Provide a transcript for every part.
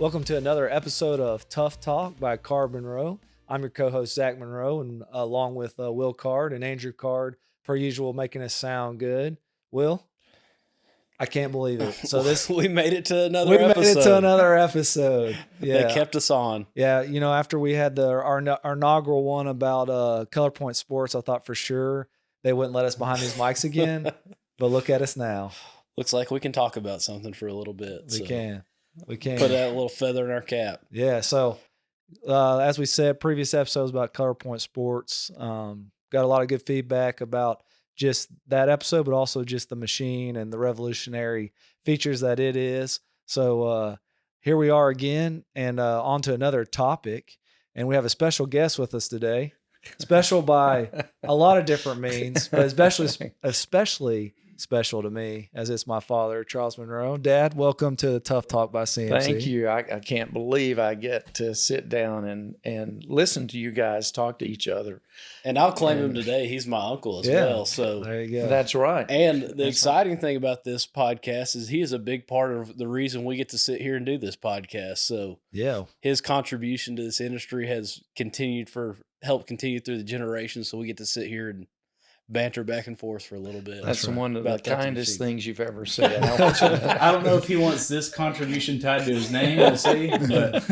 Welcome to another episode of Tuft Talk by Card-Monroe. I'm your co-host, Zach Monroe, and along with Will Card and Andrew Card, per usual, making us sound good. Will, I can't believe it. So we made it to another episode. Yeah. They kept us on. Yeah, you know, after we had our inaugural one about ColorPoint Sports, I thought for sure they wouldn't let us behind these mics again. But look at us now. Looks like we can talk about something for a little bit. We can put that little feather in our cap. Yeah. So as we said, previous episodes about ColorPoint Sports, got a lot of good feedback about just that episode, but also just the machine and the revolutionary features that it is. So here we are again, and on to another topic. And we have a special guest with us today. Special by a lot of different means, but especially special to me, as it's my father, Charles Monroe. Dad, welcome to Tuft Talk by CMC. Thank you. I can't believe I get to sit down and listen to you guys talk to each other. And I'll claim him today. He's my uncle as well. So there you go. That's right. And the exciting thing about this podcast is he is a big part of the reason we get to sit here and do this podcast. So yeah, his contribution to this industry has helped continue through the generations. So we get to sit here and banter back and forth for a little bit. That's one of the kindest things you've ever said. I don't know if he wants this contribution tied to his name. We'll see. But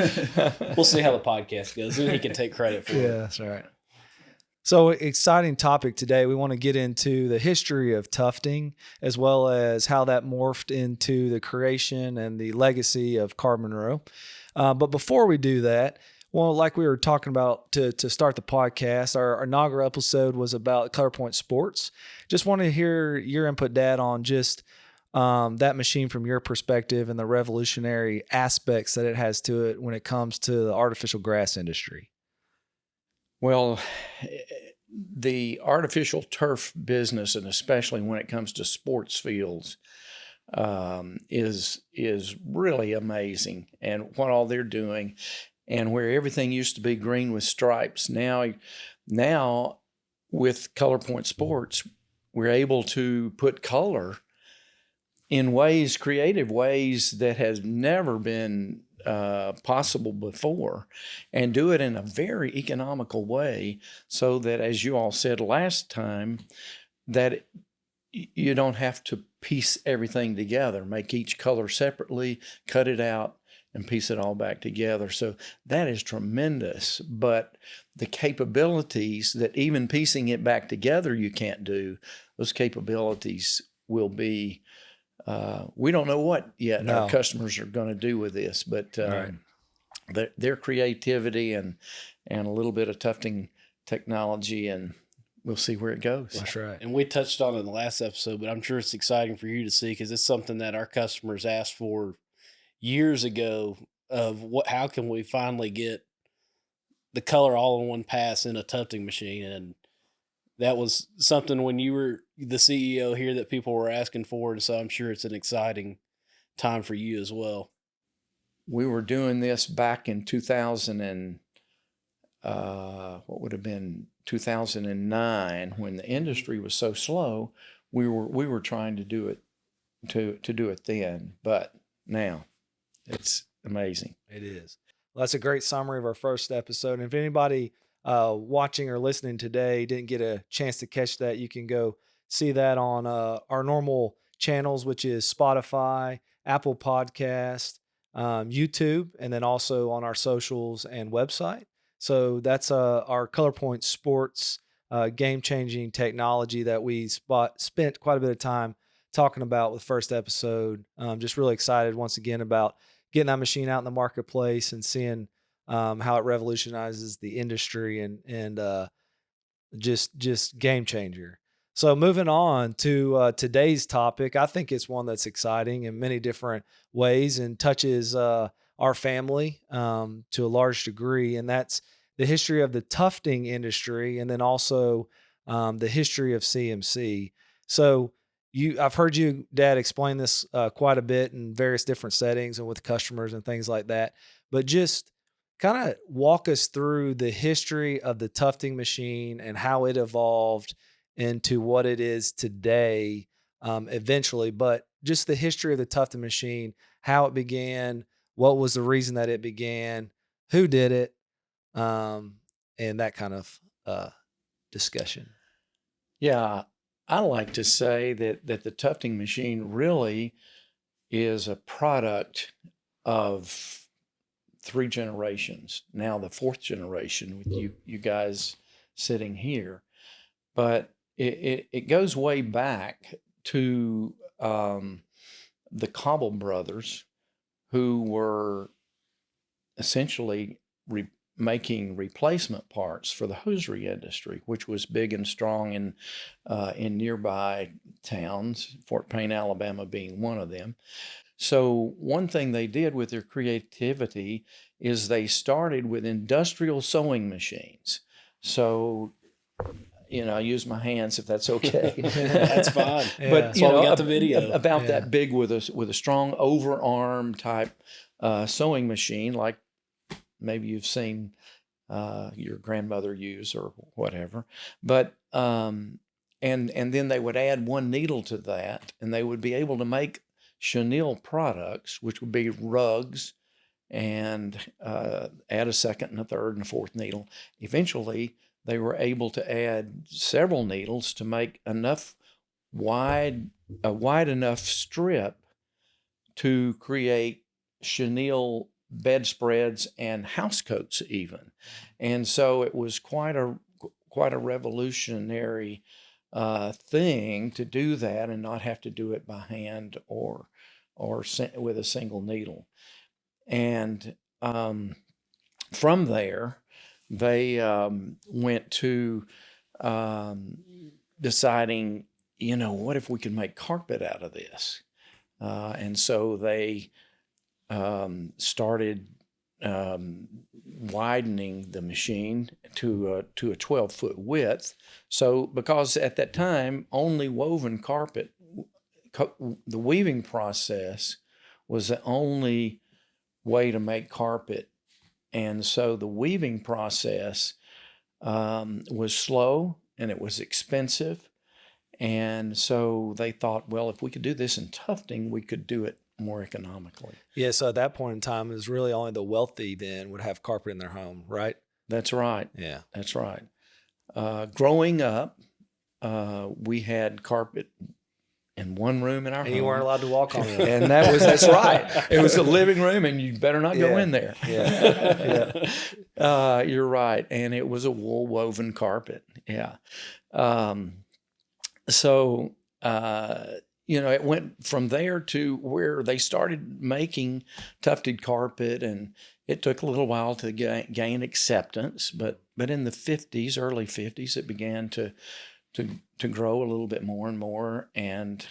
we'll see how the podcast goes. Then he can take credit for it. Yeah, that's right. So exciting topic today. We want to get into the history of tufting, as well as how that morphed into the creation and the legacy of Card-Monroe. But before we do that, well, like we were talking about to start the podcast, our inaugural episode was about ColorPoint Sports. Just want to hear your input, Dad, on just that machine from your perspective and the revolutionary aspects that it has to it when it comes to the artificial grass industry. Well, the artificial turf business, and especially when it comes to sports fields, is really amazing. And what all they're doing. And where everything used to be green with stripes, now with ColorPoint Sports, we're able to put color in creative ways that has never been possible before, and do it in a very economical way, so that, as you all said last time, that you don't have to piece everything together, make each color separately, cut it out, and piece it all back together. So that is tremendous. But the capabilities that even piecing it back together you can't do, those capabilities will be, we don't know what yet our customers are going to do with this, but their creativity and a little bit of tufting technology, and we'll see where it goes. That's right. And we touched on it in the last episode, but I'm sure it's exciting for you to see, because it's something that our customers asked for years ago, of how can we finally get the color all in one pass in a tufting machine. And that was something when you were the CEO here that people were asking for. And so I'm sure it's an exciting time for you as well. We were doing this back in 2009, when the industry was so slow. We were trying to do it to do it then, but now it's amazing. It is. Well, that's a great summary of our first episode. And if anybody watching or listening today didn't get a chance to catch that, you can go see that on our normal channels, which is Spotify, Apple Podcast, YouTube, and then also on our socials and website. So that's our ColorPoint Sports game-changing technology that we spent quite a bit of time talking about with the first episode. Just really excited once again about getting that machine out in the marketplace and seeing how it revolutionizes the industry and just game changer. So moving on to today's topic, I think it's one that's exciting in many different ways and touches our family to a large degree, and that's the history of the tufting industry, and then also the history of CMC. So I've heard you, Dad, explain this quite a bit in various different settings and with customers and things like that. But just kind of walk us through the history of the tufting machine and how it evolved into what it is today, eventually. But just the history of the tufting machine, how it began, what was the reason that it began, who did it, and that kind of discussion. Yeah, I like to say that the tufting machine really is a product of 3 generations. Now the 4th generation with you guys sitting here, but it goes way back to the Cobble brothers, who were essentially making replacement parts for the hosiery industry, which was big and strong in nearby towns, Fort Payne, Alabama being one of them. So one thing they did with their creativity is they started with industrial sewing machines. So, I use my hands if that's okay. That's fine. Yeah. But That's why we got the video. About Yeah. that big with a strong overarm type sewing machine, like maybe you've seen your grandmother use or whatever. But and then they would add one needle to that, and they would be able to make chenille products, which would be rugs, and add a second and a third and a fourth needle. Eventually, they were able to add several needles to make a wide enough strip to create chenille bedspreads and housecoats even. And so it was quite a revolutionary thing to do that and not have to do it by hand or with a single needle. And from there, they went to deciding, what if we could make carpet out of this? And so they started widening the machine to a 12-foot width. So because at that time, only woven carpet, the weaving process was the only way to make carpet. And so the weaving process was slow and it was expensive. And so they thought, well, if we could do this in tufting, we could do it more economically. Yeah, so at that point in time, it was really only the wealthy then would have carpet in their home, right? That's right. Yeah. That's right. Growing up, we had carpet in one room in our home. And you weren't allowed to walk on it. And that's right. It was a living room, and you better not go in there. Yeah. You're right. And it was a wool woven carpet. Yeah. So, it went from there to where they started making tufted carpet, and it took a little while to gain acceptance. But in the 50s, early 50s, it began to grow a little bit more and more. And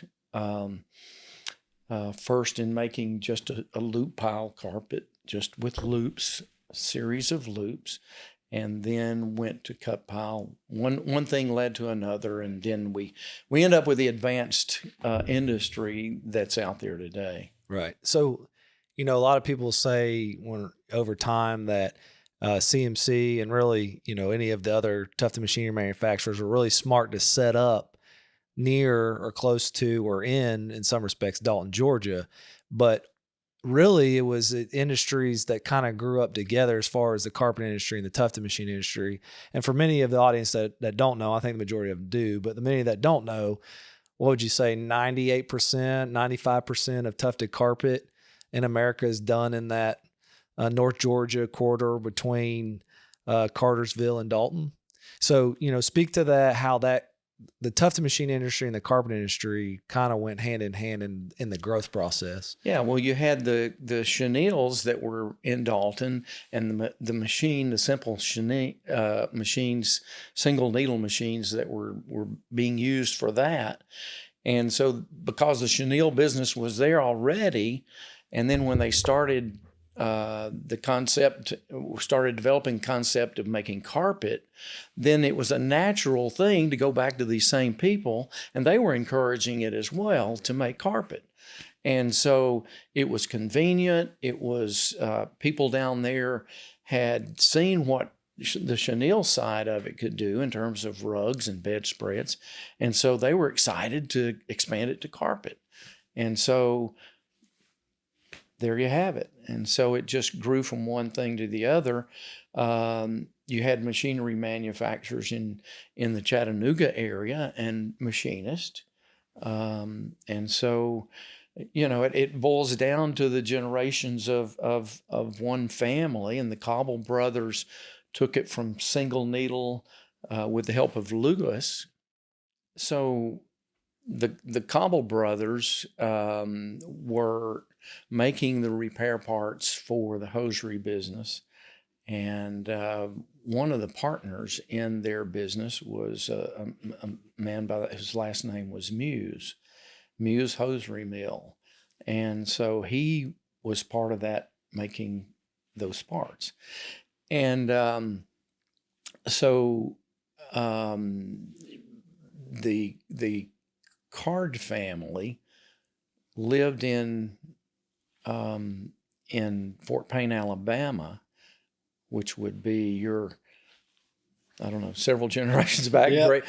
first in making just a loop pile carpet, just with loops, a series of loops, and then went to cut pile. One thing led to another, and then we end up with the advanced industry that's out there today. Right. So, a lot of people say over time that CMC and really, any of the other tufting machinery manufacturers were really smart to set up near or close to or in some respects, Dalton, Georgia. But really, it was industries that kind of grew up together as far as the carpet industry and the tufting machine industry. And for many of the audience that don't know, I think the majority of them do, but the many that don't know, what would you say, 98%, 95% of tufted carpet in America is done in that North Georgia corridor between Cartersville and Dalton. So, speak to that, how the tufting machine industry and the carpet industry kind of went hand in hand in the growth process. Yeah, well, you had the chenilles that were in Dalton, and the simple chenille machines, single needle machines that were being used for that. And so because the chenille business was there already, and then when they started developing concept of making carpet, then it was a natural thing to go back to these same people, and they were encouraging it as well to make carpet. And so it was convenient. It was people down there had seen what the chenille side of it could do in terms of rugs and bedspreads, and so they were excited to expand it to carpet. And so there you have it. And so it just grew from one thing to the other. You had machinery manufacturers in the Chattanooga area and machinists. And so, it boils down to the generations of one family, and the Cobble brothers took it from single needle with the help of Lewis. So the Cobble brothers were making the repair parts for the hosiery business. And one of the partners in their business was a man whose last name was Muse Hosiery Mill. And so he was part of that, making those parts. And the Card family lived in Fort Payne, Alabama, which would be several generations back. Yep.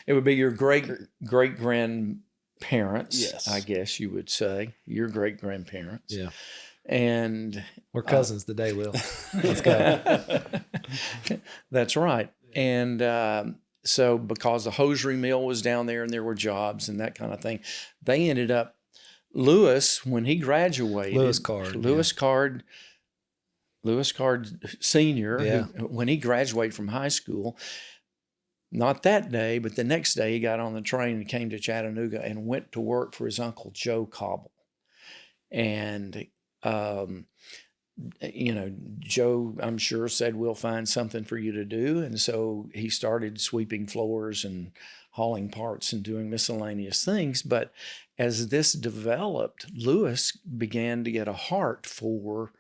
It would be your great grandparents, Yes. I guess you would say, your great grandparents. Yeah. And We're cousins today, Will. Let's go. That's right. And so because the hosiery mill was down there and there were jobs and that kind of thing, they ended up, Lewis, when he graduated, Lewis Card Sr., Yeah. when he graduated from high school, not that day, but the next day, he got on the train and came to Chattanooga and went to work for his uncle, Joe Cobble. And, Joe, I'm sure, said, we'll find something for you to do. And so he started sweeping floors and hauling parts and doing miscellaneous things. But as this developed, Lewis began to get a heart for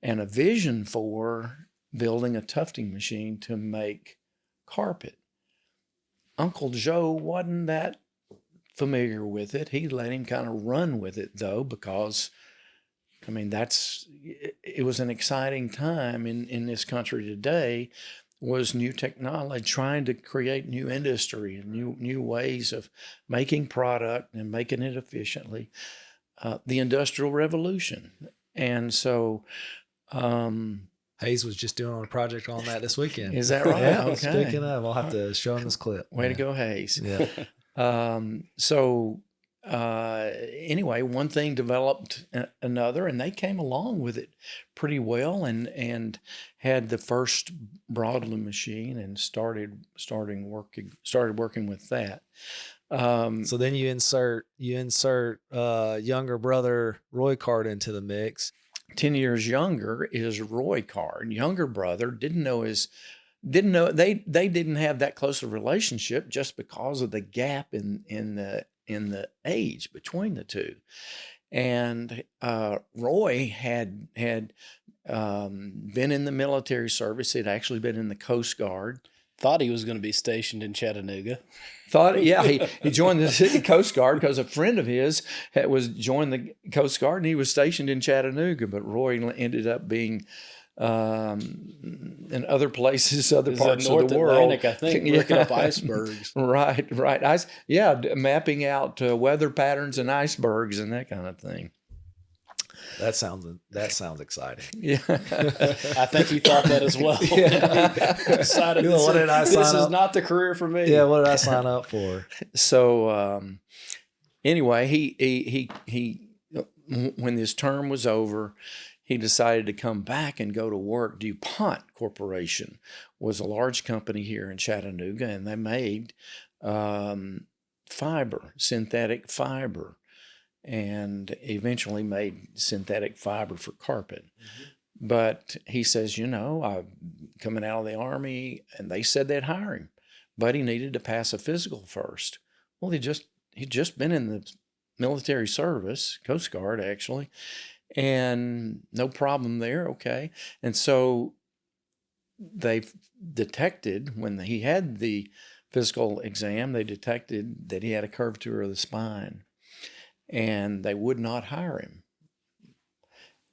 and a vision for building a tufting machine to make carpet. Uncle Joe wasn't that familiar with it. He let him kind of run with it, though, because, it was an exciting time in this country today, was new technology, trying to create new industry and new ways of making product and making it efficiently. The Industrial Revolution. And so... Hayes was just doing a project on that this weekend. Is that right? Yeah. Okay. Speaking of, I'll have to show him this clip. Way to go, Hayes. Yeah. Anyway, one thing developed another, and they came along with it pretty well, and had the first broadloom machine and started working with that. So then you insert younger brother Roy Card into the mix. 10 years younger is Roy Card. Younger brother they didn't have that close a relationship just because of the gap in the age between the two. And Roy had been in the military service. He'd actually been in the Coast Guard. Thought he was going to be stationed in Chattanooga. He joined the Coast Guard because a friend of his joined the Coast Guard, and he was stationed in Chattanooga. But Roy ended up being in other places, other parts of North the world. Atlantic, I think, looking up icebergs. Right. Mapping out weather patterns and icebergs and that kind of thing. That sounds exciting. Yeah, I think he thought that as well. Decided What did I sign this up? is not the career for me. Yeah, what did I sign up for? So anyway, he when his term was over, he decided to come back and go to work. DuPont Corporation was a large company here in Chattanooga, and they made synthetic fiber, and eventually made synthetic fiber for carpet. Mm-hmm. But he says, I'm coming out of the Army, and they said they'd hire him, but he needed to pass a physical first. Well, he'd just been in the military service, Coast Guard actually, and no problem there, okay. And so they detected, when he had the physical exam, they detected that he had a curvature of the spine, and they would not hire him.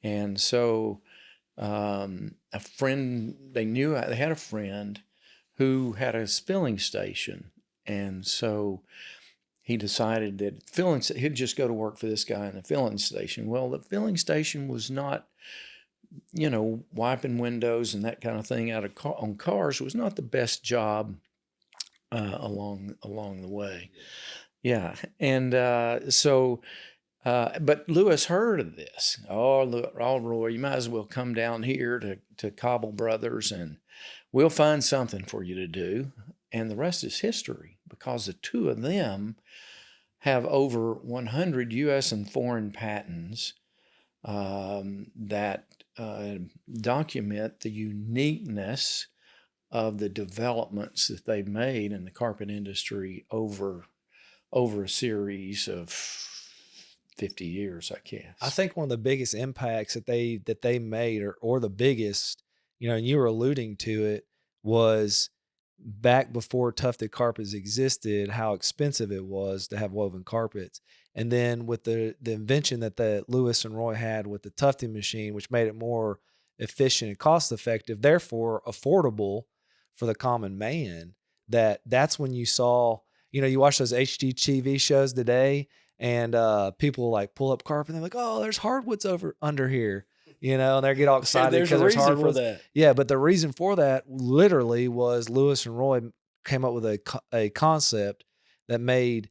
And so a friend, they had a friend who had a spilling station, and so he decided that he'd just go to work for this guy in the filling station. Well, the filling station was not, wiping windows and that kind of thing on cars was not the best job along the way. Yeah, and but Lewis heard of this. Oh, Roy, you might as well come down here to Cobble Brothers, and we'll find something for you to do. And the rest is history, because the two of them have over 100 U.S. and foreign patents that document the uniqueness of the developments that they've made in the carpet industry over a series of 50 years, I guess. I think one of the biggest impacts that they made, or the biggest, and you were alluding to it, was back before tufted carpets existed, how expensive it was to have woven carpets. And then with the invention that Lewis and Roy had with the tufting machine, which made it more efficient and cost effective, therefore affordable for the common man, that's when you saw, you watch those HGTV shows today, and people like pull up carpet and they're like, oh, there's hardwoods under here. And they get all excited There's because a there's reason for hardwoods. that. Yeah, but the reason for that literally was Lewis and Roy came up with a concept that made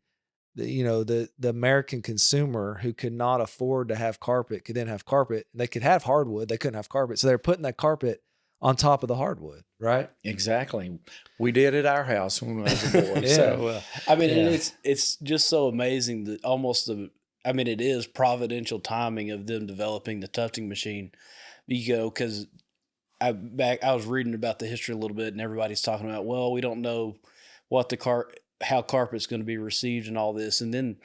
the American consumer who could not afford to have carpet could then have carpet. They could have hardwood, they couldn't have carpet, so they're putting that carpet on top of the hardwood, right? Exactly. We did at our house when I was a boy. Yeah. So, I mean, and it's just so amazing that it is providential timing of them developing the tufting machine. Because I was reading about the history a little bit, and everybody's talking about, well, we don't know what how carpet's going to be received and all this. And then,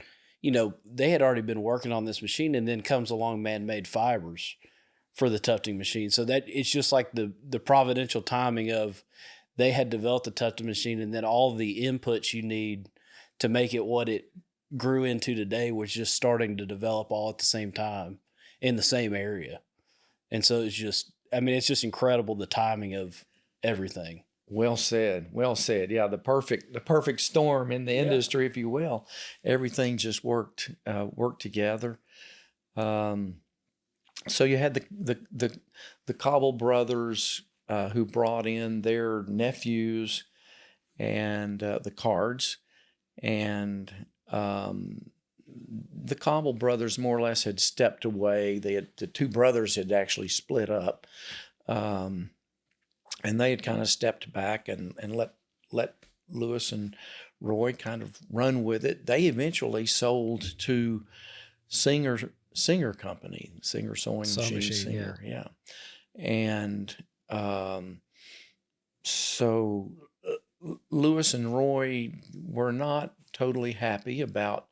they had already been working on this machine, and then comes along man-made fibers for the tufting machine. So that it's just like the providential timing of they had developed the tufting machine, and then all the inputs you need to make it what it grew into today was just starting to develop all at the same time in the same area. And so it's just incredible, the timing of everything. Well said. Well said. Yeah, the perfect storm in the industry, if you will. Everything just worked together. So you had the Cobble brothers who brought in their nephews and the Cards, and the Cobble brothers more or less had stepped away. The two brothers had actually split up, and they had kind of stepped back and let Lewis and Roy kind of run with it. They eventually sold to Singer Company, Singer Sewing Machine, yeah. And so Lewis and Roy were not totally happy about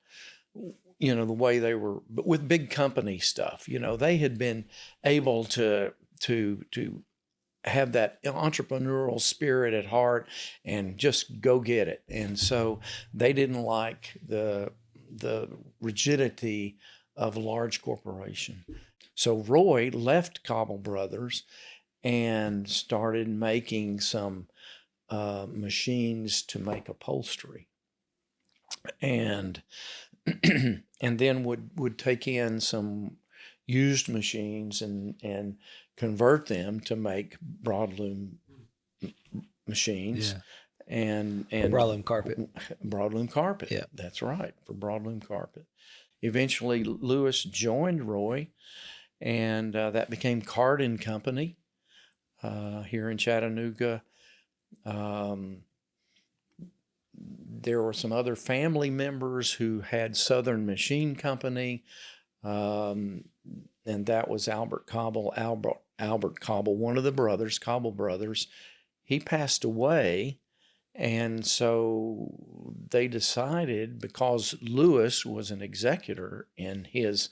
the way they were, but with big company stuff. They had been able to have that entrepreneurial spirit at heart and just go get it. And so they didn't like the rigidity of a large corporation. So Roy left Cobble Brothers and started making some machines to make upholstery, and and then would take in some used machines and convert them to make broadloom machines. Yeah. And broadloom carpet. Broadloom carpet. Yeah. That's right, for broadloom carpet. Eventually, Lewis joined Roy, and that became Card and Company here in Chattanooga. There were some other family members who had Southern Machine Company, and that was Albert Cobble, one of the brothers, Cobble brothers. He passed away, and so they decided, because Lewis was an executor in his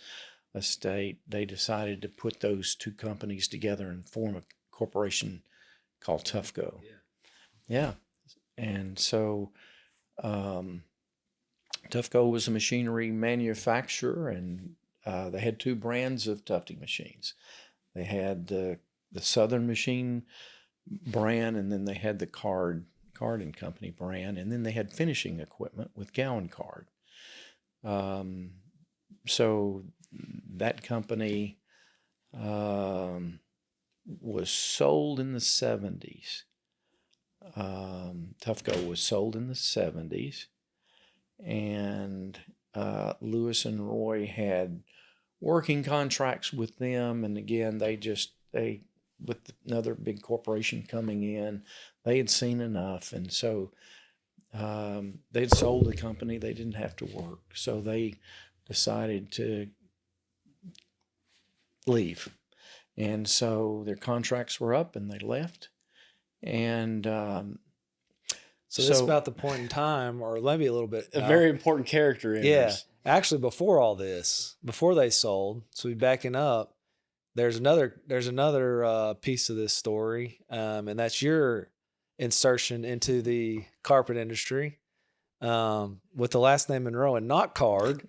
estate, they decided to put those two companies together and form a corporation called Tufco. Yeah. And so Tufco was a machinery manufacturer, and they had two brands of tufting machines. They had the Southern Machine brand, and then they had the Card and Company brand, and then they had finishing equipment with Gowan Card. So that company was sold in the 70s. Tufco was sold in the 70s, and Lewis and Roy had working contracts with them, and again, they with another big corporation coming in, they had seen enough, and so they'd sold the company. They didn't have to work, so they decided to leave, and so their contracts were up, and they left, and So this is about the point in time, or maybe a little bit. A very important character in Yeah. this. Actually, before all this, before they sold, so we backing up. There's another piece of this story, and that's your insertion into the carpet industry with the last name Monroe and not Card.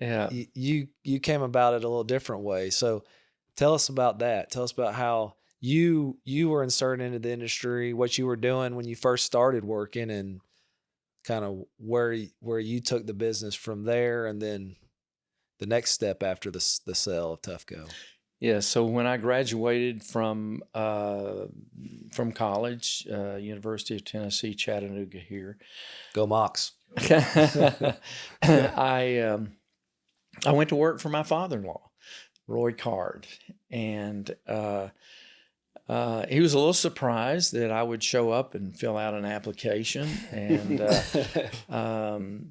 Yeah. You came about it a little different way. So tell us about that. Tell us about how you were inserted into the industry, what you were doing when you first started working, and kind of where you took the business from there, and then the next step after the sale of Tufco. Yeah. So when I graduated from college, University of Tennessee, Chattanooga here, Go Mocs. I went to work for my father-in-law, Roy Card, and he was a little surprised that I would show up and fill out an application, and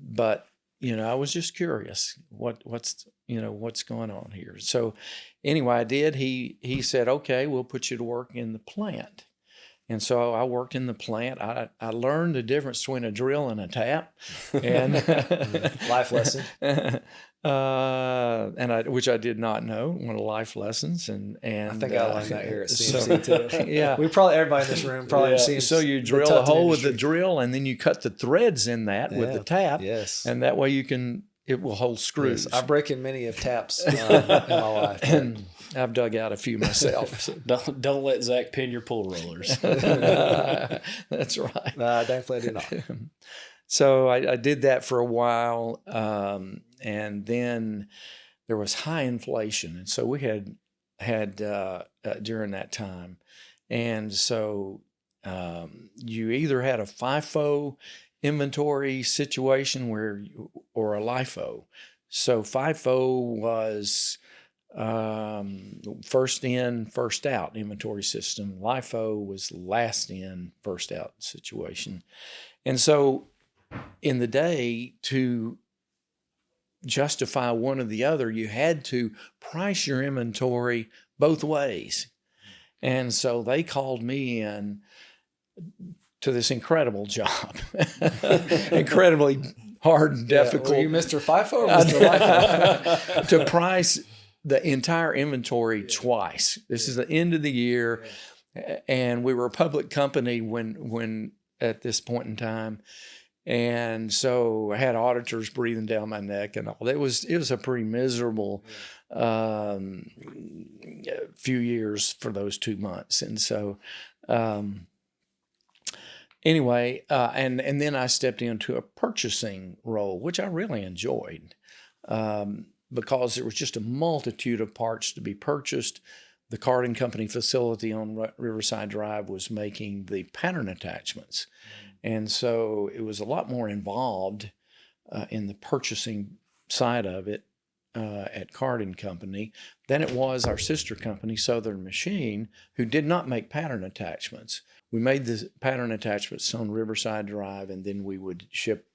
but I was just curious what's going on here. So anyway, I did. He said, "Okay, we'll put you to work in the plant." And so I worked in the plant. I learned the difference between a drill and a tap, and Life lesson. Which I did not know, one of the life lessons. And I think I learned that here at CMC too. Yeah, everybody in this room probably seen. So you drill a hole with the drill, and then you cut the threads in that with the tap. Yes, and that way it will hold screws. Yes. I've broken many of taps in my life. And I've dug out a few myself. So. Don't let Zach pin your pull rollers. That's right. Definitely do not. So I did that for a while, and then there was high inflation, and so we had during that time, and so you either had a FIFO inventory situation or a LIFO. So FIFO was first in, first out inventory system. LIFO was last in, first out situation. And so in the day, to justify one or the other, you had to price your inventory both ways. And so they called me in to this incredible job, incredibly hard and difficult. Were you Mr. FIFO or Mr. LIFO? To price the entire inventory twice. This is the end of the year, and we were a public company when at this point in time. And so I had auditors breathing down my neck and all. It was a pretty miserable few years for those 2 months. And so anyway, and then I stepped into a purchasing role, which I really enjoyed because there was just a multitude of parts to be purchased. The carding company facility on Riverside Drive was making the pattern attachments. And so it was a lot more involved in the purchasing side of it at Carding Company than it was our sister company, Southern Machine, who did not make pattern attachments. We made the pattern attachments on Riverside Drive, and then we would ship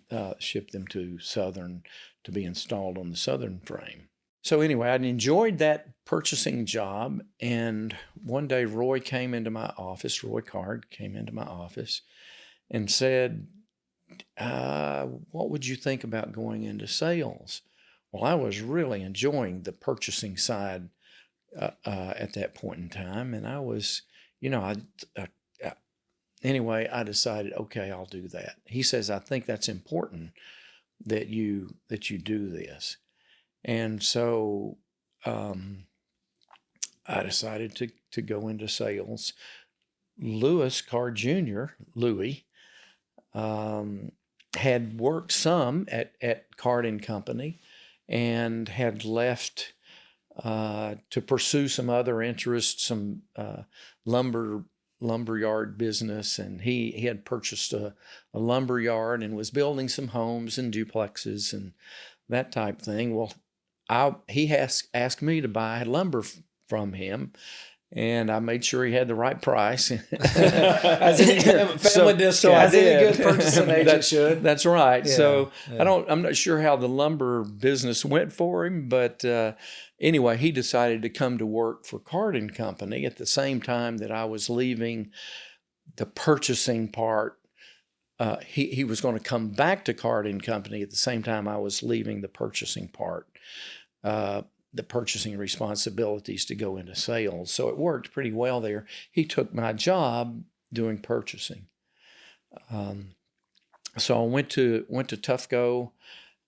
them to Southern to be installed on the Southern frame. So anyway, I enjoyed that purchasing job, and one day Roy Card came into my office and said, what would you think about going into sales? Well, I was really enjoying the purchasing side at that point in time, and I was, anyway, I decided, okay, I'll do that. He says, I think that's important that you do this. And so I decided to go into sales. Lewis Card Jr., Louie, had worked some at Card and Company and had left to pursue some other interests, some lumberyard business, and he had purchased a lumber yard and was building some homes and duplexes and that type thing. Well, he asked me to buy lumber from him, and I made sure he had the right price. Family discount. So I As any did. good purchasing agent should. That's right. Yeah, So yeah. I'm not sure how the lumber business went for him, but anyway, he decided to come to work for Card and Company at the same time that I was leaving the purchasing part. He was going to come back to Card and Company at the same time I was leaving the purchasing part, the purchasing responsibilities to go into sales. So it worked pretty well there. He took my job doing purchasing. So I went to Tufco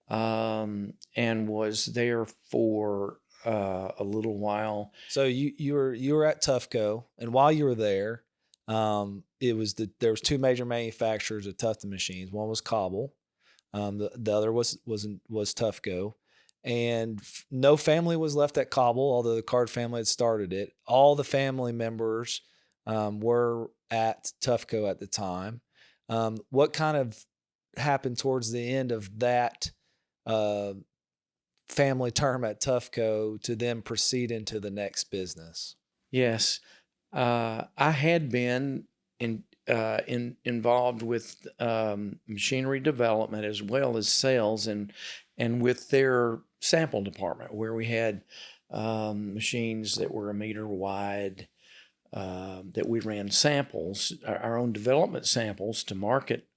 and was there for a little while. So you were at Tufco, and while you were there, there was two major manufacturers of tufting machines. One was Cobble, the other was Tufco, and no family was left at Cobble, although the Card family had started it. All the family members were at Tufco at the time. What kind of happened towards the end of that family term at Tufco to then proceed into the next business? Yes, I had been involved with machinery development as well as sales, and with their sample department, where we had machines that were a meter wide, that we ran samples, our own development samples, to market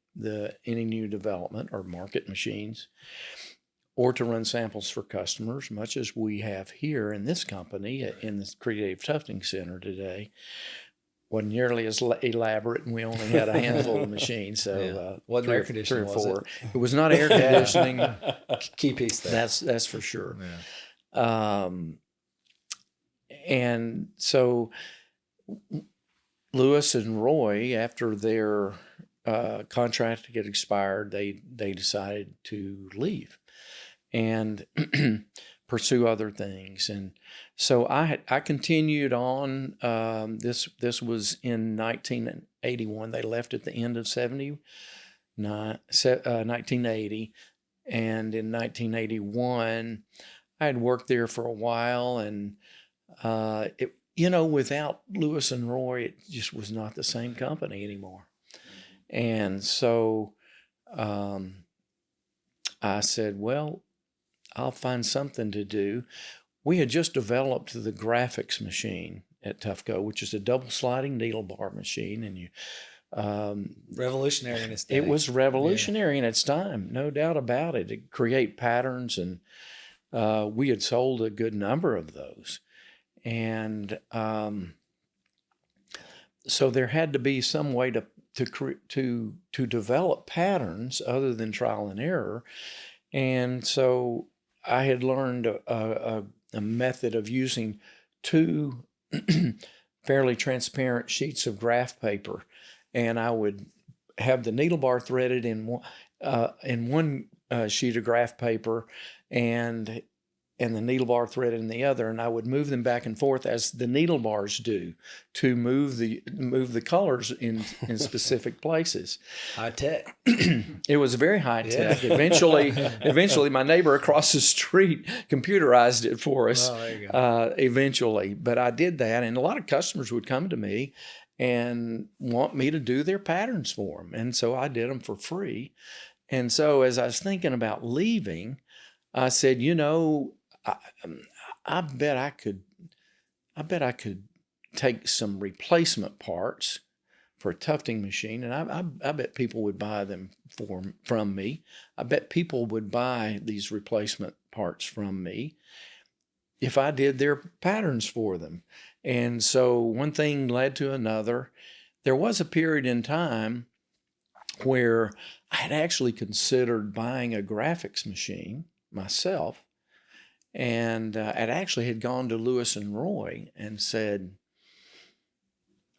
any new development or market machines, or to run samples for customers, much as we have here in this company in the Creative Tufting Center today. Wasn't nearly as elaborate, and we only had a handful of machines. So wasn't air conditioning, three or was four. It was not air conditioning. Key piece there. That's for sure. Yeah. And so Lewis and Roy, after their contract had expired, they decided to leave and pursue other things. And so I continued on. This was in 1981. They left at the end of 1980. And in 1981, I had worked there for a while, and without Lewis and Roy, it just was not the same company anymore. And so I said, well, I'll find something to do. We had just developed the graphics machine at Tufco, which is a double sliding needle bar machine, and revolutionary in its day. It was revolutionary in its time, no doubt about it. To create patterns, and we had sold a good number of those, and so there had to be some way to develop patterns other than trial and error. And so I had learned a method of using two fairly transparent sheets of graph paper, and I would have the needle bar threaded in one sheet of graph paper, and the needle bar threaded in the other, and I would move them back and forth as the needle bars do to move the colors in specific places. High tech. It was very high tech. Yeah. Eventually, my neighbor across the street computerized it for us. Oh, there you go. Eventually, but I did that, and a lot of customers would come to me and want me to do their patterns for them, and so I did them for free. And so, as I was thinking about leaving, I said, I bet I could take some replacement parts for a tufting machine, and I bet people would buy them from me. I bet people would buy these replacement parts from me if I did their patterns for them. And so one thing led to another. There was a period in time where I had actually considered buying a graphics machine myself. And I actually had gone to Lewis and Roy and said,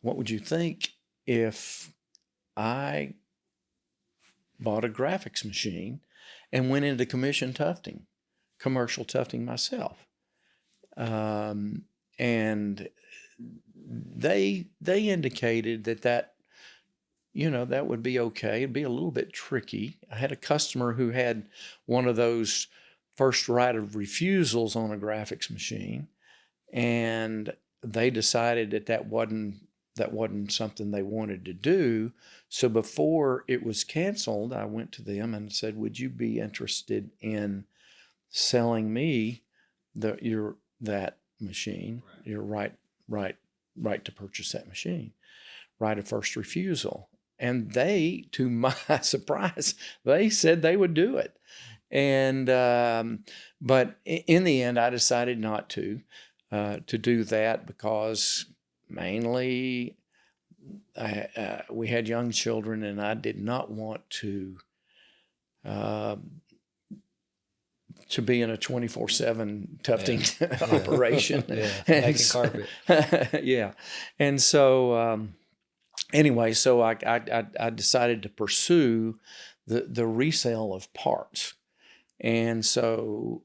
what would you think if I bought a graphics machine and went into commercial tufting myself. And they indicated that that would be okay. It'd be a little bit tricky. I had a customer who had one of those first right of refusals on a graphics machine, and they decided that wasn't something they wanted to do. So before it was canceled, I went to them and said, "Would you be interested in selling me that machine? Your right to purchase that machine, right of first refusal?" And they, to my surprise, they said they would do it. And but in the end, I decided not to do that, because mainly we had young children, and I did not want to be in a 24/7 tufting operation. Making carpet. Yeah. And so anyway, so I decided to pursue the resale of parts. And so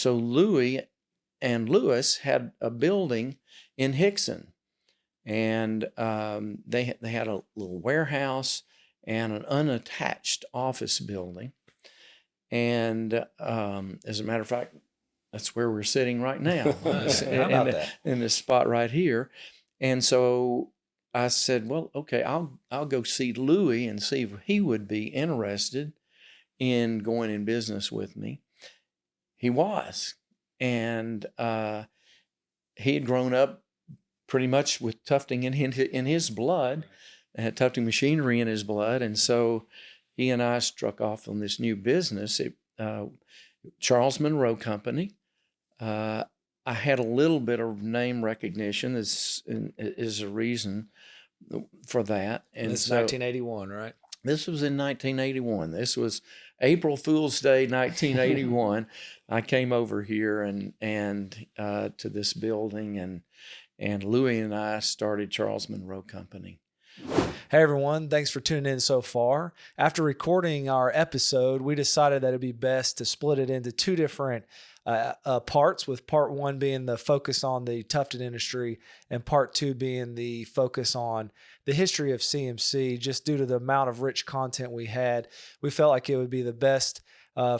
Louis and Lewis had a building in Hickson, and they had a little warehouse and an unattached office building. And as a matter of fact, that's where we're sitting right now, in this spot right here. And so I said, well, okay, I'll go see Louis and see if he would be interested in going in business with me. He was, and he had grown up pretty much with tufting in his blood, had tufting machinery in his blood, and so he and I struck off on this new business, Charles Monroe Company. I had a little bit of name recognition is a reason for that. And this is 1981, right? This was in 1981. This was April Fool's Day, 1981. I came over here and to this building, and Louis and I started Charles Monroe Company. Hey everyone, thanks for tuning in so far. After recording our episode, we decided that it'd be best to split it into two different parts, with part one being the focus on the tufted industry and part two being the focus on the history of CMC. Just due to the amount of rich content we had, we felt like it would be the best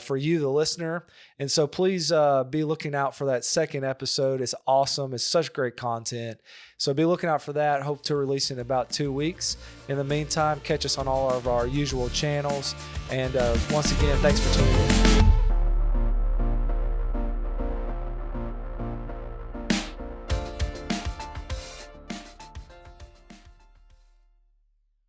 for you, the listener. And so please be looking out for that second episode. It's awesome. It's such great content. So be looking out for that. Hope to release in about 2 weeks. In the meantime, catch us on all of our usual channels. And once again, thanks for tuning in.